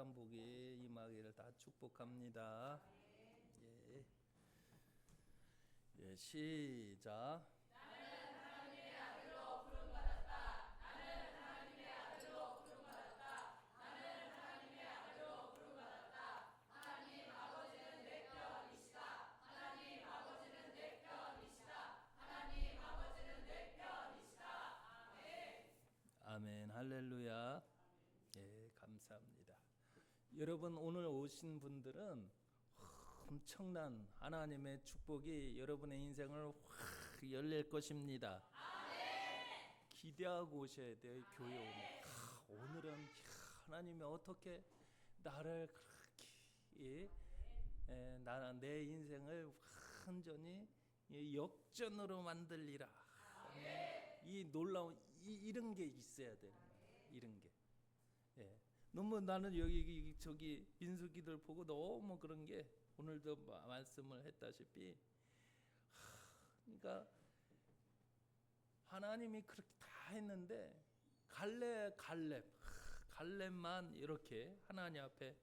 사람 복이 임하기를 다 축복합니다. 예. 예, 시작. 아멘, 할렐루야. 예, 감사합니다. 여러분, 오늘 오신 분들은 엄청난 하나님의 축복이 여러분의 인생을 확 열릴 것입니다. 기대하고 오셔야 돼요. 교회 오면. 오늘은 하나님이 어떻게 나를 그렇게 내 인생을 완전히 역전으로 만들리라. 이 놀라운 이런 게 있어야 되는 거예요. 이런 게. 예. 너무 나는 여기 저기 민수기들 보고 너무 그런 게 오늘도 말씀을 했다시피 그러니까 하나님이 그렇게 다 했는데 갈렙만 이렇게 하나님 앞에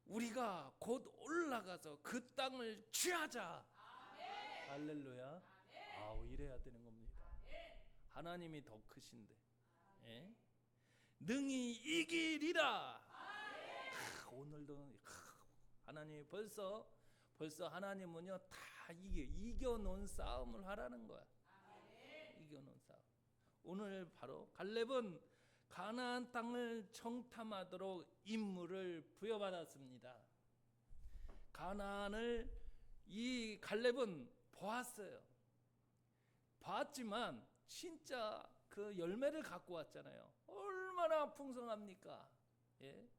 우리가 곧 올라가서 그 땅을 취하자. 할렐루야. 아우, 이래야 되는 겁니다. 하나님이 더 크신데. 예? 능히 이기리라. 오늘도 하나님이 벌써 하나님은요 다 이겨놓은 싸움을 하라는 거야. 이겨놓은 싸움. 오늘 바로 갈렙은 가나안 땅을 정탐하도록 임무를 부여받았습니다. 가나안을 이 갈렙은 보았어요. 봤지만 진짜 그 열매를 갖고 왔잖아요. 얼마나 풍성합니까? 예?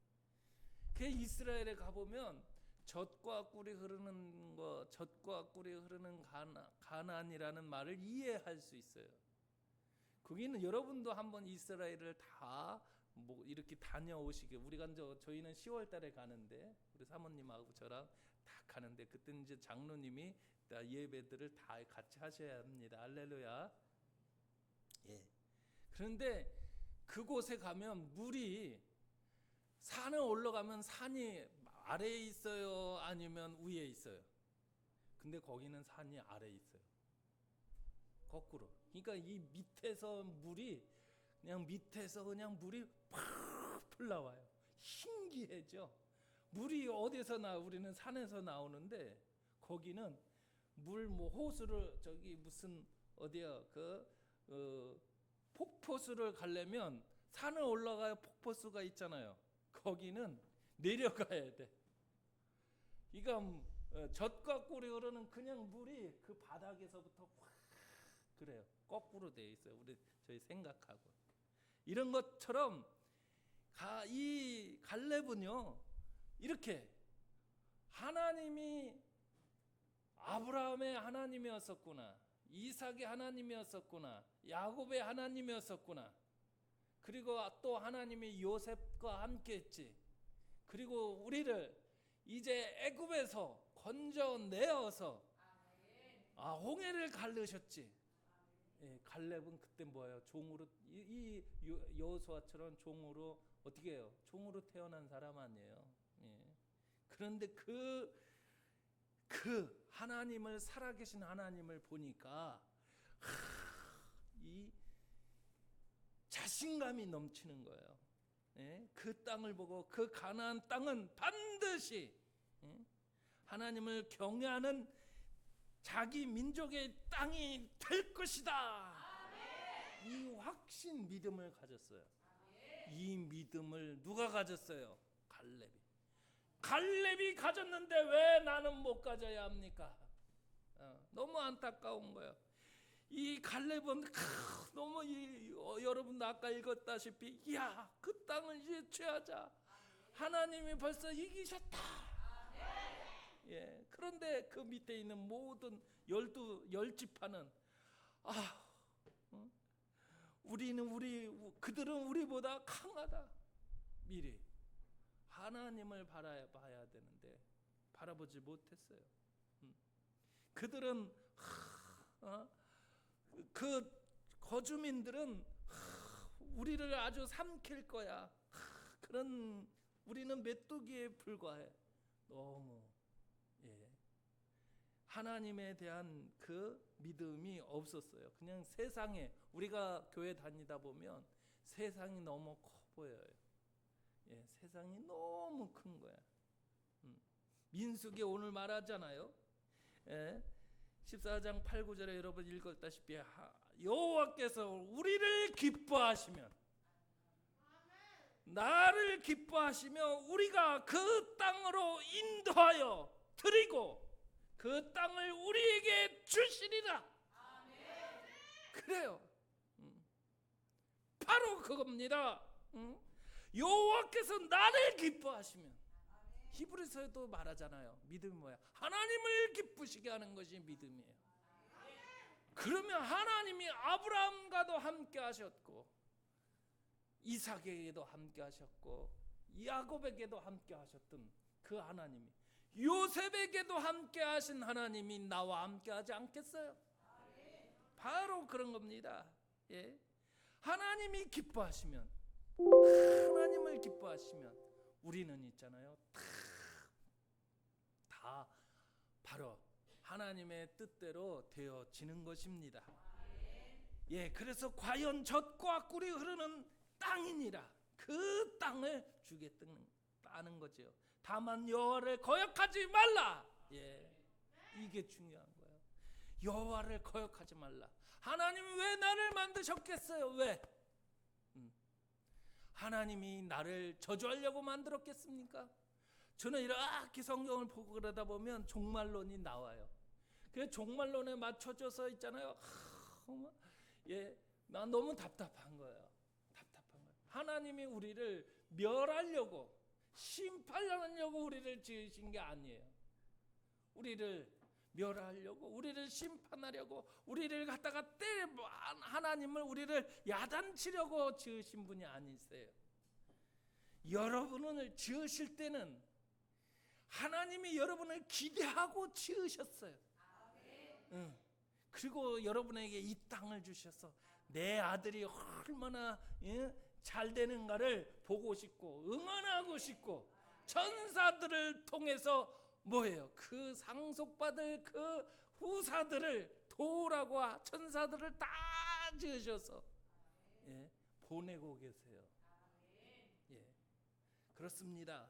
그 이스라엘에 가보면 젖과 꿀이 흐르는 가나안이라는 말을 이해할 수 있어요. 거기는 여러분도 한번 이스라엘을 다 뭐 이렇게 다녀오시게. 우리가 저희는 10월달에 가는데 우리 사모님하고 저랑 다 가는데 그때 이제 장로님이 다 예배들을 다 같이 하셔야 합니다. 할렐루야. 예. 그런데 그곳에 가면 물이 산을 올라가면 산이 아래에 있어요, 아니면 위에 있어요? 근데 거기는 산이 아래에 있어요. 거꾸로. 그러니까 이 밑에서 물이 물이 팍 나와요. 신기하죠. 물이 어디서 우리는 산에서 나오는데 거기는 물 호수를 저기 무슨 어디야 폭포수를 가려면 산을 올라가야 폭포수가 있잖아요. 거기는 내려가야 돼. 그러니까 젖과 꿀이 흐르는 그냥 물이 그 바닥에서부터 확 그래요. 거꾸로 돼 있어요. 저희 생각하고 이런 것처럼 이 갈렙은요 이렇게 하나님이 아브라함의 하나님이었었구나, 이삭의 하나님이었었구나, 야곱의 하나님이었었구나. 그리고 또 하나님이 요셉과 함께했지. 그리고 우리를 이제 애굽에서 건져내어서 홍해를 갈르셨지. 예, 갈렙은 그때 뭐예요? 종으로 이 여호수아처럼 종으로 어떻게 해요? 종으로 태어난 사람 아니에요. 예. 그런데 그 하나님을 살아계신 하나님을 보니까 이 자신감이 넘치는 거예요. 예? 그 땅을 보고 그 가나안 땅은 반드시 하나님을 경외하는 자기 민족의 땅이 될 것이다. 이 확신 믿음을 가졌어요. 이 믿음을 누가 가졌어요? 갈렙이 가졌는데 왜 나는 못 가져야 합니까? 너무 안타까운 거예요. 이 갈렙은 너무 여러분도 아까 읽었다시피 그 땅을 이제 취하자. 하나님이 벌써 이기셨다. 예, 그런데 그 밑에 있는 모든 12지파는 그들은 우리보다 강하다. 미리 하나님을 바라봐야 되는데 바라보지 못했어요. 그들은 그 거주민들은 우리를 아주 삼킬 거야. 그런 우리는 메뚜기에 불과해. 너무 하나님에 대한 그 믿음이 없었어요. 그냥 세상에 우리가 교회 다니다 보면 세상이 너무 커 보여요. 세상이 너무 큰 거야. 민수기 오늘 말하잖아요. 14장 8, 9절에 여러분 읽었다시피 여호와께서 우리를 기뻐하시면, 나를 기뻐하시며 우리가 그 땅으로 인도하여 드리고 그 땅을 우리에게 주시리라. 그래요. 바로 그겁니다. 여호와께서 나를 기뻐하시면, 히브리서에도 말하잖아요. 믿음이 뭐야? 하나님을 기쁘시게 하는 것이 믿음이에요. 그러면 하나님이 아브라함과도 함께 하셨고 이삭에게도 함께 하셨고 야곱에게도 함께 하셨던 그 하나님이 요셉에게도 함께 하신 하나님이 나와 함께 하지 않겠어요? 바로 그런 겁니다. 하나님이 기뻐하시면, 하나님을 기뻐하시면 우리는 있잖아요, 다 바로 하나님의 뜻대로 되어지는 것입니다. 그래서 과연 젖과 꿀이 흐르는 땅이니라, 그 땅을 주겠다는 거죠. 다만 여호와를 거역하지 말라. 이게 중요한 거예요. 여호와를 거역하지 말라. 하나님이 왜 나를 만드셨겠어요? 왜? 하나님이 나를 저주하려고 만들었겠습니까? 저는 이렇게 성경을 보고 그러다 보면 종말론이 나와요. 그 종말론에 맞춰져서 있잖아요. 난 너무 답답한 거예요. 하나님이 우리를 멸하려고, 심판하려고 우리를 지으신 게 아니에요. 우리를 멸하려고, 우리를 심판하려고, 우리를 갖다가 하나님을 우리를 야단치려고 지으신 분이 아니세요. 여러분을 지으실 때는 하나님이 여러분을 기대하고 지으셨어요. 그리고 여러분에게 이 땅을 주셔서 내 아들이 얼마나 잘 되는가를 보고 싶고 응원하고 싶고, 천사들을 통해서 뭐예요? 그 상속받을 그 후사들을 도우라고 천사들을 다 지으셔서 보내고 계세요. 그렇습니다.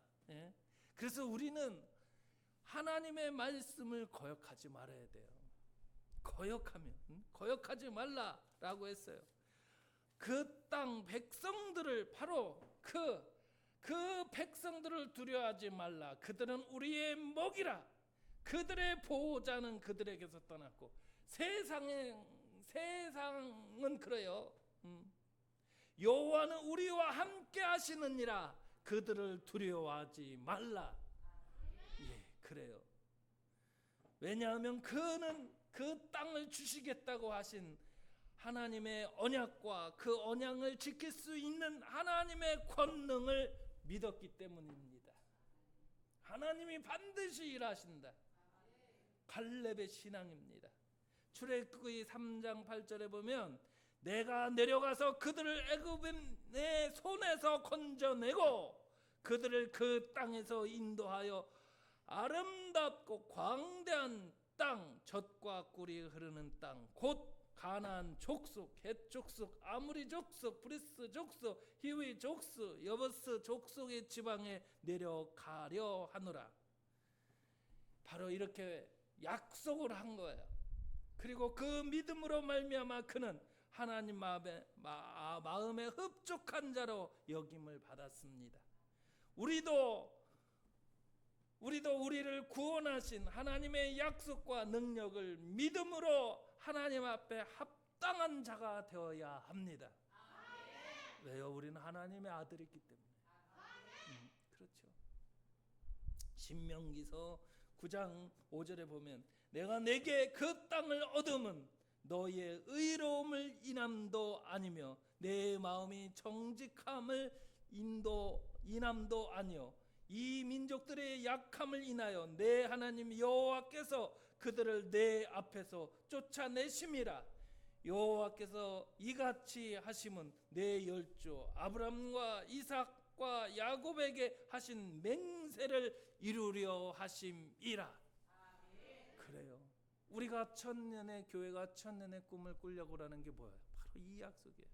그래서 우리는 하나님의 말씀을 거역하지 말아야 돼요. 거역하지 말라라고 했어요. 그 땅 백성들을, 바로 그 백성들을 두려워하지 말라. 그들은 우리의 먹이라. 그들의 보호자는 그들에게서 떠났고, 세상은 그래요. 여호와는 우리와 함께 하시느니라. 그들을 두려워하지 말라. 그래요. 왜냐하면 그는 그 땅을 주시겠다고 하신 하나님의 언약과 그 언약을 지킬 수 있는 하나님의 권능을 믿었기 때문입니다. 하나님이 반드시 일하신다. 갈렙의 신앙입니다. 출애굽기 3장 8절에 보면, 내가 내려가서 그들을 애굽인의 손에서 건져내고 그들을 그 땅에서 인도하여 아름답고 광대한 땅, 젖과 꿀이 흐르는 땅, 곧 가나안 족속, 헷 족속, 아모리 족속, 브리스 족속, 히위 족속, 여버스 족속의 지방에 내려가려 하노라. 바로 이렇게 약속을 한 거예요. 그리고 그 믿음으로 말미암아 그는 하나님 마음에 흡족한 자로 여김을 받았습니다. 우리도 우리를 구원하신 하나님의 약속과 능력을 믿음으로 하나님 앞에 합당한 자가 되어야 합니다. 왜요? 우리는 하나님의 아들이기 때문에. 그렇죠. 신명기서 9장 5절에 보면, 내가 내게 그 땅을 얻음은 너의 의로움을 인함도 아니며 내 마음이 정직함을 인함도 아니요 이 민족들의 약함을 인하여 내 하나님 여호와께서 그들을 내 앞에서 쫓아내심이라. 여호와께서 이같이 하심은 내 열조 아브람과 이삭 이삭과 야곱에게 하신 맹세를 이루려 하심이라. 그래요. 우리가 천년의 교회가 천년의 꿈을 꾸려고 하는 게 뭐예요? 바로 이 약속이에요.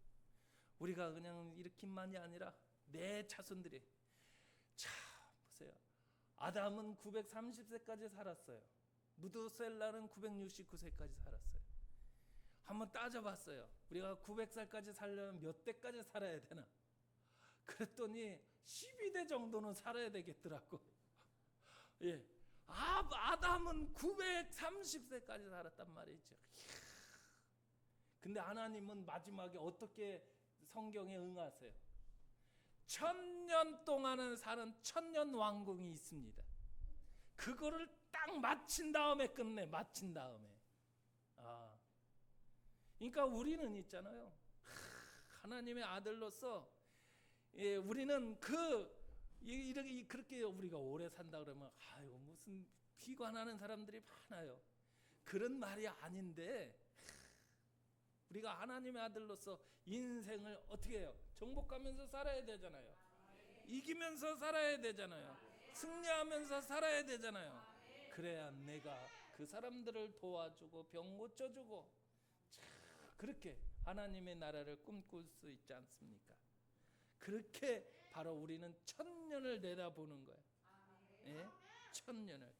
우리가 그냥 일으킨만이 아니라 내 자손들이. 자, 보세요. 아담은 930세까지 살았어요. 무두셀라는 969세까지 살았어요. 한번 따져봤어요. 우리가 900살까지 살려면 몇 대까지 살아야 되나? 그랬더니 12대 정도는 살아야 되겠더라고. 예. 아담은 930세까지 살았단 말이죠. 근데 하나님은 마지막에 어떻게 성경에 응하세요? 1000년 동안은 사는 천년 왕궁이 있습니다. 그거를 딱 마친 다음에 끝내. 마친 다음에. 그러니까 우리는 있잖아요. 하나님의 아들로서 우리는 이렇게 그렇게 우리가 오래 산다 그러면 아유 무슨 비관하는 사람들이 많아요. 그런 말이 아닌데 우리가 하나님의 아들로서 인생을 어떻게 해요? 정복하면서 살아야 되잖아요. 이기면서 살아야 되잖아요. 승리하면서 살아야 되잖아요. 그래야 내가 그 사람들을 도와주고 병 고쳐주고 그렇게 하나님의 나라를 꿈꿀 수 있지 않습니까? 그렇게 바로 우리는 천년을 내다보는 거예요. 예? 천년을.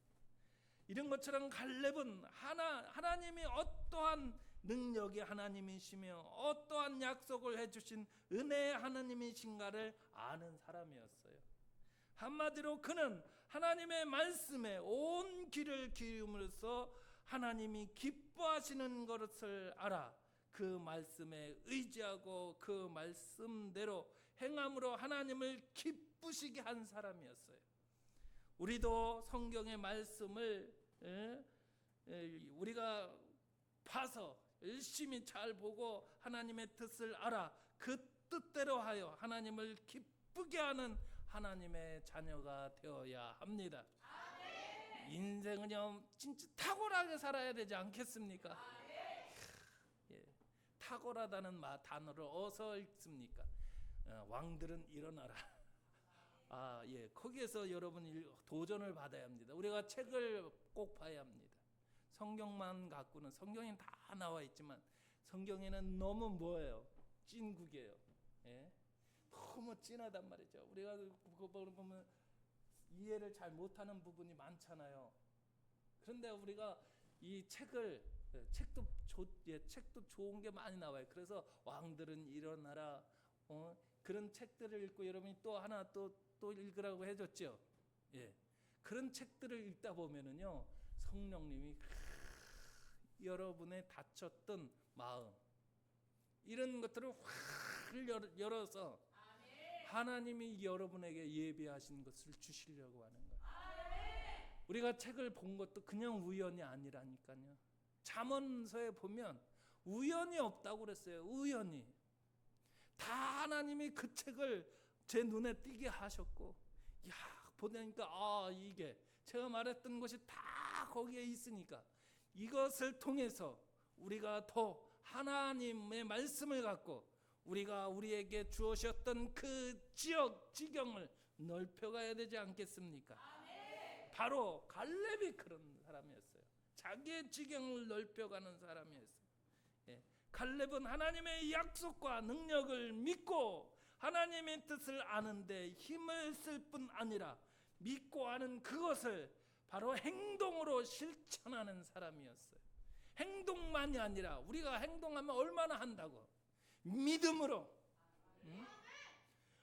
이런 것처럼 갈렙은 하나님이 어떠한 능력이 하나님이시며 어떠한 약속을 해주신 은혜의 하나님이신가를 아는 사람이었어요. 한마디로 그는 하나님의 말씀에 온 귀를 기울여서 하나님이 기뻐하시는 것을 알아 그 말씀에 의지하고 그 말씀대로 행함으로 하나님을 기쁘시게 한 사람이었어요. 우리도 성경의 말씀을 우리가 봐서 열심히 잘 보고 하나님의 뜻을 알아 그 뜻대로 하여 하나님을 기쁘게 하는 하나님의 자녀가 되어야 합니다. 인생은요 진짜 탁월하게 살아야 되지 않겠습니까? 탁월하다는 단어를 어디서 읽습니까? 왕들은 일어나라. 거기에서 여러분 도전을 받아야 합니다. 우리가 책을 꼭 봐야 합니다. 성경만 갖고는 성경에는 다 나와 있지만 성경에는 너무 뭐예요? 찐국이에요. 예? 너무 찐하단 말이죠. 우리가 그거 보면 이해를 잘 못하는 부분이 많잖아요. 그런데 우리가 이 책도 좋은 게 많이 나와요. 그래서 왕들은 일어나라 그런 책들을 읽고 여러분이 또 하나 또 읽으라고 해줬죠. 예, 그런 책들을 읽다 보면은요 성령님이 여러분의 닫혔던 마음 이런 것들을 확 열어서 하나님이 여러분에게 예비하신 것을 주시려고 하는 거예요. 우리가 책을 본 것도 그냥 우연이 아니라니까요. 잠언서에 보면 우연이 없다고 그랬어요. 우연이. 다 하나님이 그 책을 제 눈에 띄게 하셨고 보니까 이게 제가 말했던 것이 다 거기에 있으니까 이것을 통해서 우리가 더 하나님의 말씀을 갖고 우리가 우리에게 주셨던 그 지경을 넓혀가야 되지 않겠습니까? 바로 갈렙이 그런 사람이었어요. 자기의 지경을 넓혀가는 사람이었어요. 갈렙은 하나님의 약속과 능력을 믿고 하나님의 뜻을 아는데 힘을 쓸 뿐 아니라 믿고 아는 그것을 바로 행동으로 실천하는 사람이었어요. 행동만이 아니라 우리가 행동하면 얼마나 한다고? 믿음으로.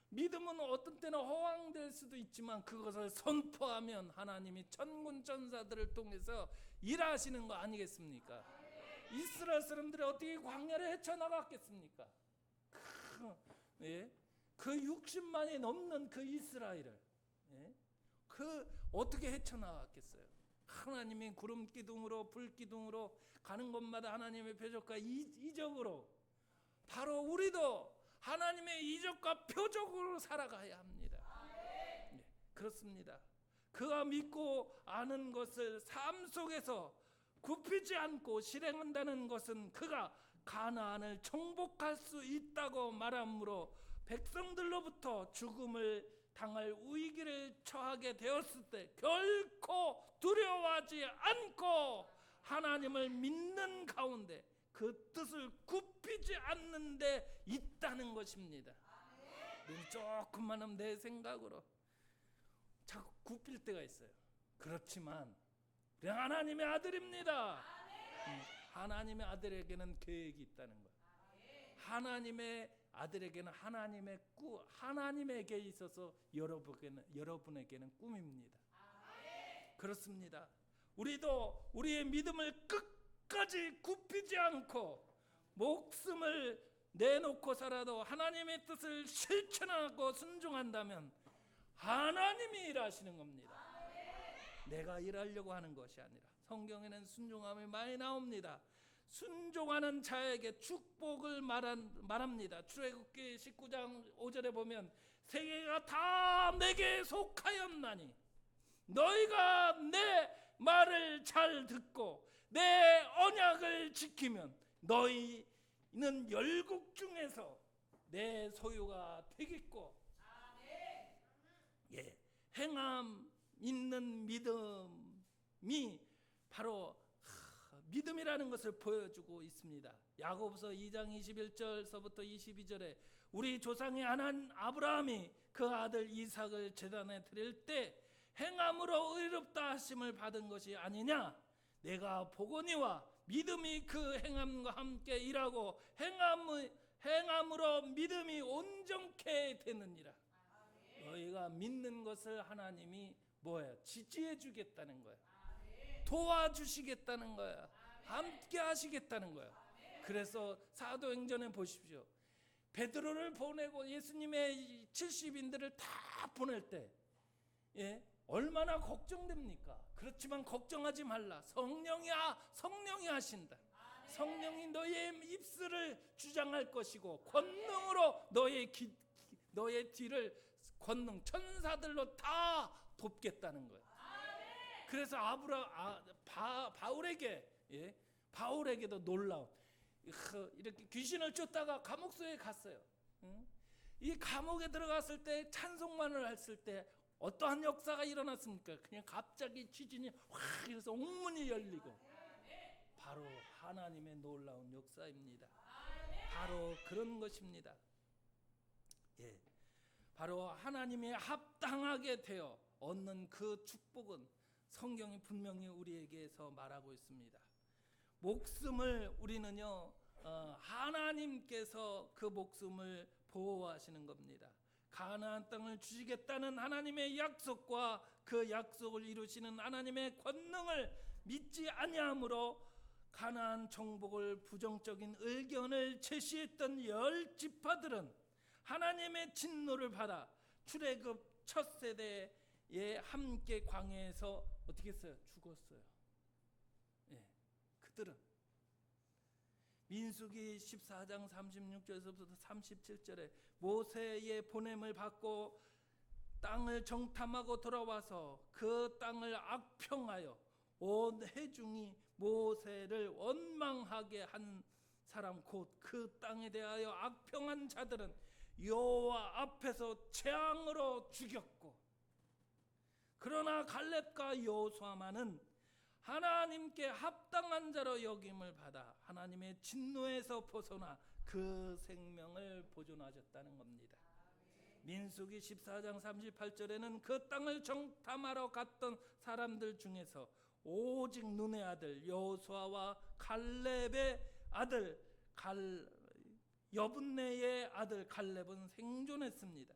믿음은 어떤 때는 허황될 수도 있지만 그것을 선포하면 하나님이 천군 천사들을 통해서 일하시는 거 아니겠습니까? 이스라엘 사람들이 어떻게 광야를 헤쳐나갔겠습니까? 그 60만이 넘는 그 이스라엘을 어떻게 헤쳐나갔겠어요? 하나님이 구름 기둥으로 불 기둥으로 가는 곳마다 하나님의 표적과 이적으로 바로 우리도 하나님의 이적과 표적으로 살아가야 합니다. 그렇습니다. 그가 믿고 아는 것을 삶 속에서 굽히지 않고 실행한다는 것은 그가 가나안을 정복할 수 있다고 말함으로 백성들로부터 죽음을 당할 위기를 처하게 되었을 때 결코 두려워하지 않고 하나님을 믿는 가운데 그 뜻을 굽히지 않는 데 있다는 것입니다. 조금만 하면 내 생각으로 자꾸 굽힐 때가 있어요. 그렇지만 그냥 하나님의 아들입니다. 하나님의 아들에게는 계획이 있다는 거예요. 하나님의 아들에게는 하나님에게 있어서 여러분에게는 꿈입니다. 그렇습니다. 우리도 우리의 믿음을 끝까지 굽히지 않고 목숨을 내놓고서라도 하나님의 뜻을 실천하고 순종한다면 하나님이 일하시는 겁니다. 내가 일하려고 하는 것이 아니라. 성경에는 순종함이 많이 나옵니다. 순종하는 자에게 축복을 말합니다. 출애굽기 19장 5절에 보면 세계가 다 내게 속하였나니 너희가 내 말을 잘 듣고 내 언약을 지키면 너희는 열국 중에서 내 소유가 되겠고, 행함 있는 믿음이 바로 믿음이라는 것을 보여주고 있습니다. 야고보서 2장 21절서부터 22절에 우리 조상의 하나님 아브라함이 그 아들 이삭을 제단에 드릴 때 행함으로 의롭다 하심을 받은 것이 아니냐. 내가 보거니와 믿음이 그 행함과 함께 일하고 행함으로 믿음이 온전케 되느니라. 너희가 믿는 것을 하나님이 뭐예요? 지지해 주겠다는 거예요. 도와주시겠다는 거야. 함께 하시겠다는 거야. 그래서 사도행전에 보십시오. 베드로를 보내고 예수님의 70인들을 다 보낼 때 얼마나 걱정됩니까? 그렇지만 걱정하지 말라. 성령이 하신다. 성령이 너의 입술을 주장할 것이고 권능으로 너의 뒤를 권능 천사들로 다 돕겠다는 거예요. 그래서 바울에게도 놀라운 이렇게 귀신을 쫓다가 감옥소에 갔어요. 이 감옥에 들어갔을 때 찬송만을 했을 때 어떠한 역사가 일어났습니까? 그냥 갑자기 지진이 확 이래서 옥문이 열리고, 바로 하나님의 놀라운 역사입니다. 바로 그런 것입니다. 바로 하나님의 합당하게 되어 얻는 그 축복은 성경이 분명히 우리에게서 말하고 있습니다. 목숨을 우리는요, 하나님께서 그 목숨을 보호하시는 겁니다. 가나안 땅을 주시겠다는 하나님의 약속과 그 약속을 이루시는 하나님의 권능을 믿지 아니함으로 가나안 정복을 부정적인 의견을 제시했던 10지파들은 하나님의 진노를 받아 출애굽 첫 세대에 함께 광야에서 어떻게 했어요? 죽었어요. 그들은 민수기 14장 36절에서부터 37절에 모세의 보냄을 받고 땅을 정탐하고 돌아와서 그 땅을 악평하여 온 회중이 모세를 원망하게 한 사람 곧 그 땅에 대하여 악평한 자들은 여호와 앞에서 재앙으로 죽였고, 그러나 갈렙과 여호수아만은 하나님께 합당한 자로 여김을 받아 하나님의 진노에서 벗어나 그 생명을 보존하셨다는 겁니다. 민수기 14장 38절에는 그 땅을 정탐하러 갔던 사람들 중에서 오직 눈의 아들 여호수아와 갈렙의 아들 여분네의 아들 갈렙은 생존했습니다.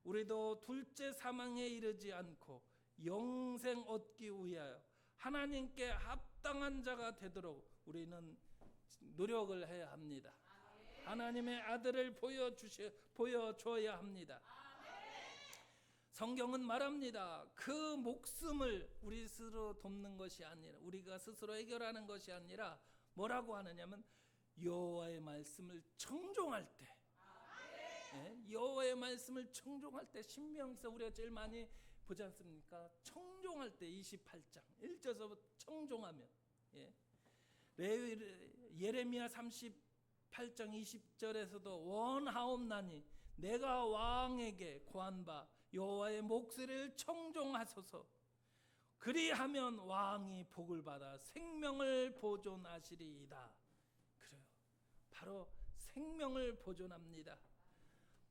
우리도 둘째 사망에 이르지 않고 영생 얻기 위하여 하나님께 합당한 자가 되도록 우리는 노력을 해야 합니다. 하나님의 아들을 보여줘야 합니다. 성경은 말합니다. 그 목숨을 우리 스스로 돕는 것이 아니라, 우리가 스스로 해결하는 것이 아니라 뭐라고 하느냐면 여호와의 말씀을 청종할 때, 여호와의 말씀을 청종할 때, 신명기서 우리가 제일 많이 보지 않습니까? 청종할 때 28장 1절부터 청종하면, 예레미야 38장 20절에서도 원하옵나니 내가 왕에게 고한 바 여호와의 목소리를 청종하소서. 그리하면 왕이 복을 받아 생명을 보존하시리이다. 그래요. 바로 생명을 보존합니다.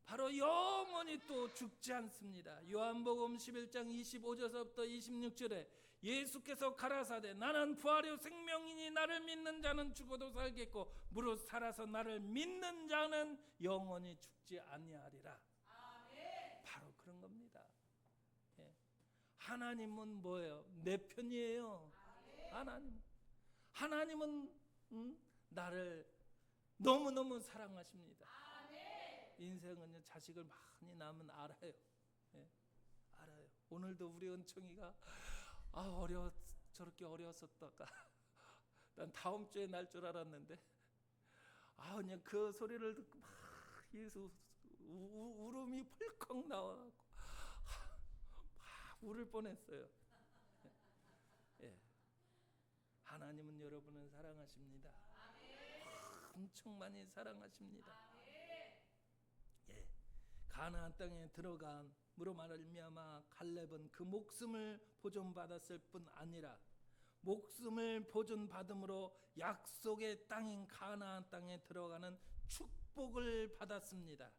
바로 영원히 또 죽지 않습니다. 요한복음 11장 25절부터 26절에 예수께서 가라사대 나는 부활이요 생명이니 나를 믿는 자는 죽어도 살겠고 무릇 살아서 나를 믿는 자는 영원히 죽지 아니하리라. 바로 그런 겁니다. 예. 하나님은 뭐예요? 내 편이에요. 하나님은 나를 너무너무 사랑하십니다. 인생은요 자식을 많이 낳으면 알아요. 예, 알아요. 오늘도 우리 은총이가 저렇게 어려웠었다가 난 다음 주에 날 줄 알았는데 그냥 그 소리를 듣고 막 예수 울음이 펄컥 나와갖고 막 울을 뻔했어요. 예. 하나님은 여러분을 사랑하십니다. 엄청 많이 사랑하십니다. 가나안 땅에 들어간으로 말미암아 갈렙은 그 목숨을 보존받았을 뿐 아니라 목숨을 보존받음으로 약속의 땅인 가나안 땅에 들어가는 축복을 받았습니다.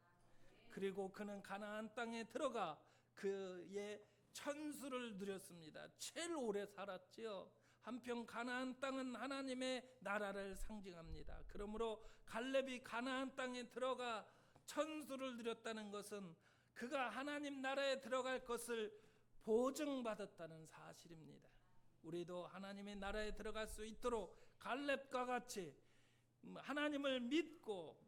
그리고 그는 가나안 땅에 들어가 그의 천수를 누렸습니다. 제일 오래 살았지요. 한편 가나안 땅은 하나님의 나라를 상징합니다. 그러므로 갈렙이 가나안 땅에 들어가 천수를 누렸다는 것은 그가 하나님 나라에 들어갈 것을 보증받았다는 사실입니다. 우리도 하나님의 나라에 들어갈 수 있도록 갈렙과 같이 하나님을 믿고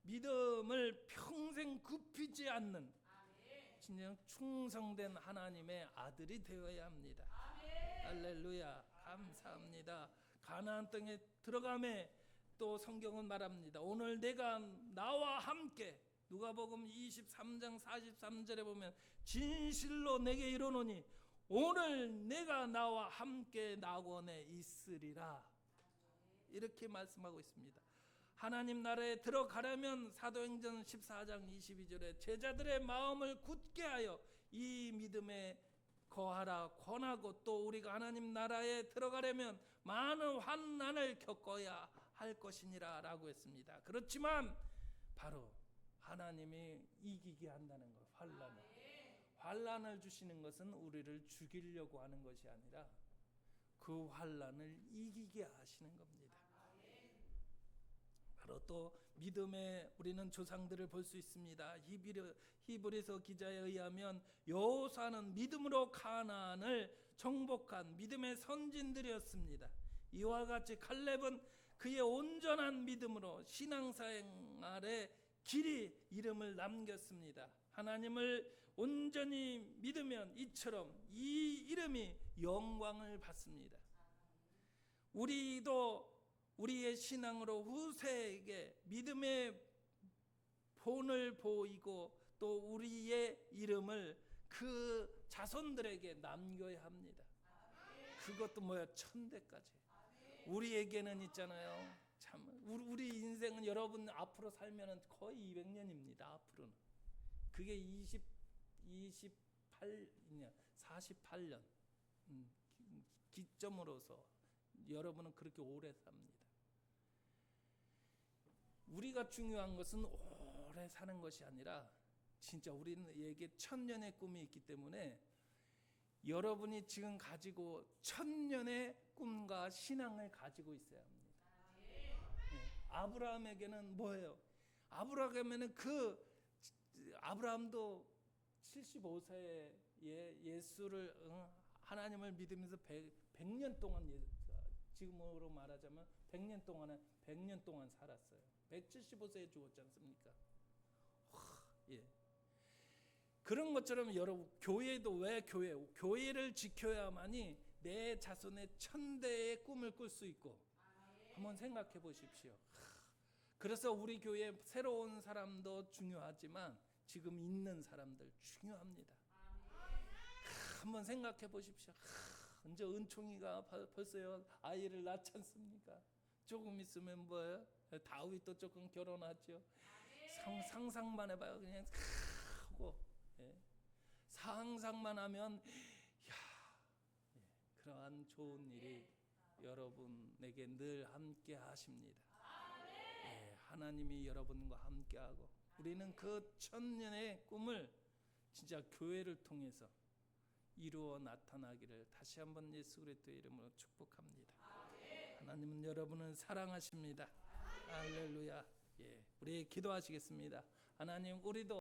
믿음을 평생 굽히지 않는 진정 충성된 하나님의 아들이 되어야 합니다. 할렐루야. 감사합니다. 가나안 땅에 들어가매 또 성경은 말합니다. 오늘 내가 나와 함께 누가복음 23장 43절에 보면 진실로 내게 이르노니 오늘 내가 나와 함께 낙원에 있으리라. 이렇게 말씀하고 있습니다. 하나님 나라에 들어가려면 사도행전 14장 22절에 제자들의 마음을 굳게 하여 이 믿음에 거하라 권하고 또 우리가 하나님 나라에 들어가려면 많은 환난을 겪어야 할 것이니라 라고 했습니다. 그렇지만 바로 하나님이 이기게 한다는 것, 환난을 주시는 것은 우리를 죽이려고 하는 것이 아니라 그 환난을 이기게 하시는 겁니다. 바로 또 믿음의 우리는 조상들을 볼 수 있습니다. 히브리서 기자에 의하면 여호수아는 믿음으로 가나안을 정복한 믿음의 선진들이었습니다. 이와 같이 갈렙은 그의 온전한 믿음으로 신앙생활의 길이 이름을 남겼습니다. 하나님을 온전히 믿으면 이처럼 이 이름이 영광을 받습니다. 우리도 우리의 신앙으로 후세에게 믿음의 본을 보이고 또 우리의 이름을 그 자손들에게 남겨야 합니다. 그것도 뭐야? 천대까지. 우리에게는 있잖아요. 참 우리 인생은 여러분 앞으로 살면은 거의 200년입니다. 앞으로는 그게 48년 기점으로서 여러분은 그렇게 오래 삽니다. 우리가 중요한 것은 오래 사는 것이 아니라 진짜 우리에게 천년의 꿈이 있기 때문에 여러분이 지금 가지고 천년의 꿈과 신앙을 가지고 있어야 합니다. 네. 아브라함에게는 뭐예요? 아브라함도 75세에 예수를 하나님을 믿으면서 100년 동안 지금으로 말하자면 100년 동안 살았어요. 175세에 죽었지 않습니까? 예. 그런 것처럼 여러분 교회도 왜 교회를 지켜야만이 내 자손의 천대의 꿈을 꿀 수 있고 한번 생각해 보십시오. 그래서 우리 교회 새로운 사람도 중요하지만 지금 있는 사람들 중요합니다. 한번 생각해 보십시오. 이제 은총이가 벌써요 아이를 낳지 않습니까? 조금 있으면 뭐예요? 다윗도 조금 결혼하죠. 상상만 해봐요. 그냥 하고 상상만 하면 그러한 좋은 일이 여러분에게 늘 함께 하십니다. 하나님이 여러분과 함께하고 우리는 그 천년의 꿈을 진짜 교회를 통해서 이루어 나타나기를 다시 한번 예수 그리스도의 이름으로 축복합니다. 하나님은 여러분을 사랑하십니다. 할렐루야. 우리 기도하시겠습니다. 하나님, 우리도